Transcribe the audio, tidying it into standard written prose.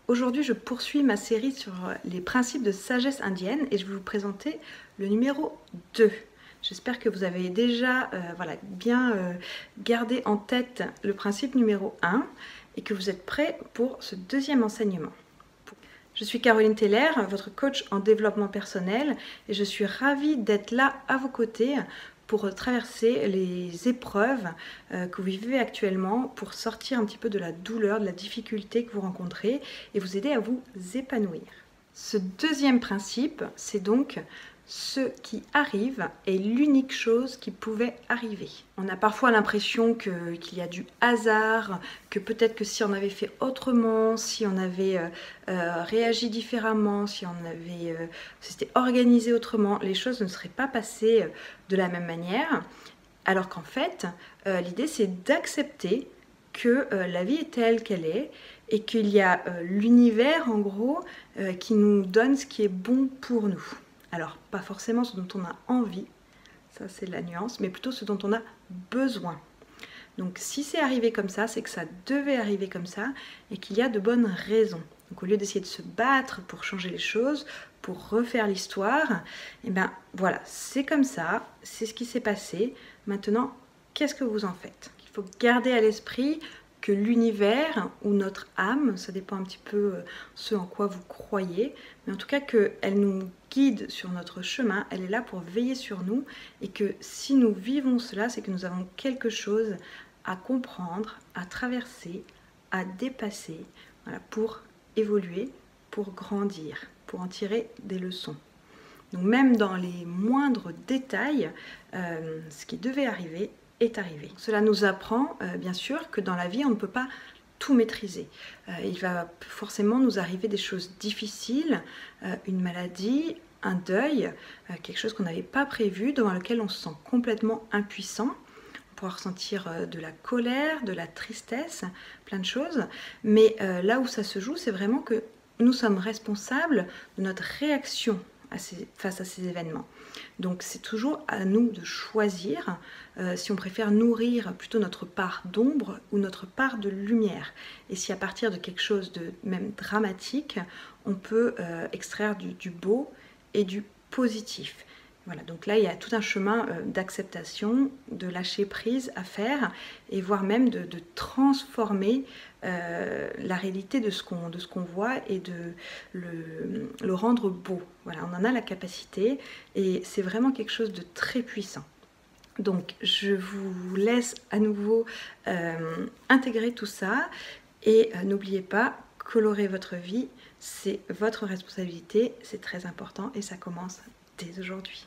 Aujourd'hui, je poursuis ma série sur les principes de sagesse indienne et je vais vous présenter le numéro 2. J'espère que vous avez déjà bien gardé en tête le principe numéro 1 et que vous êtes prêts pour ce deuxième enseignement. Je suis Caroline Teller, votre coach en développement personnel et je suis ravie d'être là à vos côtés pour traverser les épreuves que vous vivez actuellement, pour sortir un petit peu de la douleur, de la difficulté que vous rencontrez et vous aider à vous épanouir. Ce deuxième principe, c'est donc ce qui arrive est l'unique chose qui pouvait arriver. On a parfois l'impression qu'il y a du hasard, que peut-être que si on avait fait autrement, si on avait réagi différemment, si on avait s'était organisé autrement, les choses ne seraient pas passées de la même manière. Alors qu'en fait, l'idée c'est d'accepter que la vie est telle qu'elle est et qu'il y a l'univers en gros qui nous donne ce qui est bon pour nous. Alors, pas forcément ce dont on a envie, ça c'est la nuance, mais plutôt ce dont on a besoin. Donc si c'est arrivé comme ça, c'est que ça devait arriver comme ça et qu'il y a de bonnes raisons. Donc au lieu d'essayer de se battre pour changer les choses, pour refaire l'histoire, et bien voilà, c'est comme ça, c'est ce qui s'est passé. Maintenant, qu'est-ce que vous en faites? Il faut garder à l'esprit que l'univers ou notre âme, ça dépend un petit peu ce en quoi vous croyez, mais en tout cas qu'elle nous guide sur notre chemin, elle est là pour veiller sur nous et que si nous vivons cela, c'est que nous avons quelque chose à comprendre, à traverser, à dépasser, voilà, pour évoluer, pour grandir, pour en tirer des leçons. Donc même dans les moindres détails, ce qui devait arriver est arrivé. Cela nous apprend bien sûr que dans la vie on ne peut pas tout maîtriser. Il va forcément nous arriver des choses difficiles, une maladie, un deuil, quelque chose qu'on n'avait pas prévu, devant lequel on se sent complètement impuissant. On pourra ressentir de la colère, de la tristesse, plein de choses. Mais là où ça se joue, c'est vraiment que nous sommes responsables de notre réaction face à ces événements. Donc c'est toujours à nous de choisir si on préfère nourrir plutôt notre part d'ombre ou notre part de lumière. Et si à partir de quelque chose de même dramatique, on peut extraire du beau et du positif. Voilà, donc là il y a tout un chemin d'acceptation, de lâcher prise à faire et voire même de transformer la réalité de ce qu'on voit et de le rendre beau. Voilà, on en a la capacité et c'est vraiment quelque chose de très puissant. Donc je vous laisse à nouveau intégrer tout ça et n'oubliez pas, colorer votre vie, c'est votre responsabilité, c'est très important et ça commence dès aujourd'hui.